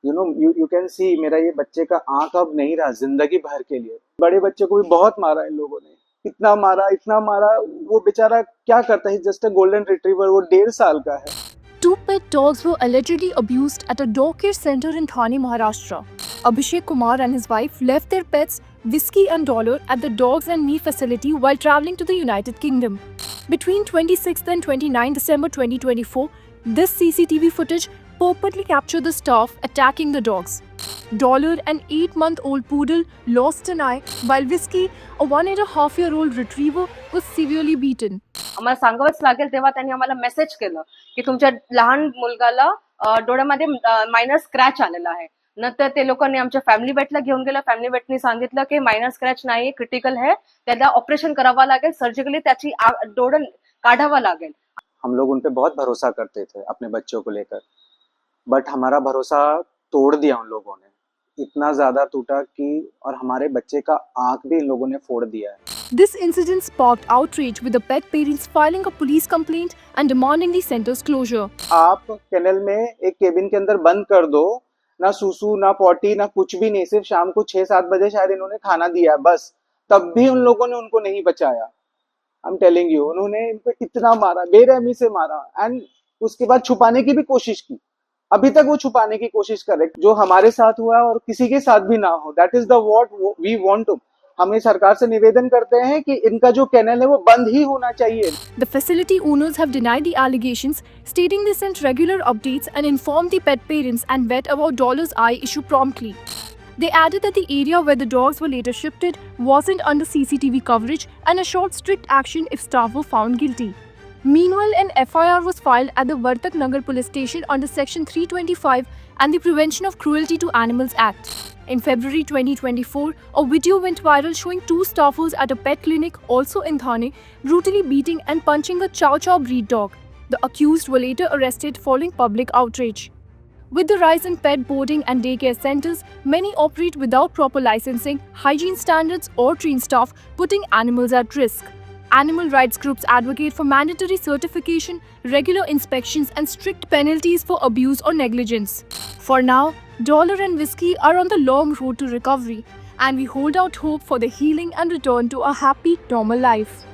You can see मेरा ये बच्चे का आंख अब नहीं रहा जिंदगी भर के लिए। बड़े बच्चे को भी बहुत मारा इन लोगों ने, इतना मारा। वो बेचारा क्या करता है, जस्ट अ गोल्डन रिट्रीवर, वो 1.5 साल का है। Two pet dogs were allegedly abused at a dog care center in Thane, Maharashtra. Abhishek Kumar and his wife left their pets, Whiskey and Dollar, at the Dogs and Me facility while traveling to the United Kingdom. Between 26th and 29 December 2024, this CCTV footage purportedly captured the staff attacking the dogs. Dollar, an 8-month-old poodle, lost an eye, while Whiskey, a 1.5-year-old retriever, was severely beaten. आम्हाला सांगावंच लागेल तेव्हा त्यांनी आम्हाला message केलं की तुमच्या लहान मुलगाला डोळ्यामध्ये मायनर स्क्रॅच आलेला आहे. नंतर ते लोकांनी आमच्या फॅमिली वेटला घेऊन गेलं. फॅमिली वेटनी सांगितलं की मायनर स्क्रॅच नाही, क्रिटिकल है, त्याला ऑपरेशन करावं लागेल, सर्जिकली त्याची डोळं काढावं लागेल. हम लोग उन पे बहुत भरोसा करते थे अपने बच्चों को लेकर, बट हमारा भरोसा तोड़ दिया उन लोगों ने, इतना ज्यादा टूटा कि और हमारे बच्चे का आंख भी इन लोगों ने फोड़ दिया है। This incident sparked outrage, with the pet parents filing a police complaint and demanding the center's closure. आप केनल में एक केबिन के अंदर बंद कर दो, ना सूसू ना पॉटी ना कुछ भी नहीं, सिर्फ शाम को 6-7 बजे शायद इन्होंने खाना दिया है बस, तब भी उन लोगों ने उनको नहीं बचाया। आई एम टेलिंग यू, उन्होंने इनको इतना मारा, बेरहमी से मारा, एंड उसके बाद छुपाने की भी कोशिश की। अभी तक वो छुपाने की कोशिश कर रहे, जो हमारे साथ हुआ और किसी के साथ भी ना हो। That is the what we want to. हम सरकार से निवेदन करते हैं कि इनका जो कैनल है वो बंद ही होना चाहिए। The facility owners have denied the allegations, stating they sent regular updates and informed the pet parents and vet about Dollar's eye issue promptly. They added that the area where the dogs were later shifted wasn't under CCTV coverage and assured strict action if staff were found guilty. Meanwhile, an FIR was filed at the Vartak Nagar Police Station under Section 325 and the Prevention of Cruelty to Animals Act. In February 2024, a video went viral showing two staffers at a pet clinic, also in Thane, brutally beating and punching a Chow Chow breed dog. The accused were later arrested following public outrage. With the rise in pet boarding and daycare centers, many operate without proper licensing, hygiene standards, or trained staff, putting animals at risk. Animal rights groups advocate for mandatory certification, regular inspections, and strict penalties for abuse or negligence. For now, Dollar and Whiskey are on the long road to recovery, and we hold out hope for the healing and return to a happy, normal life.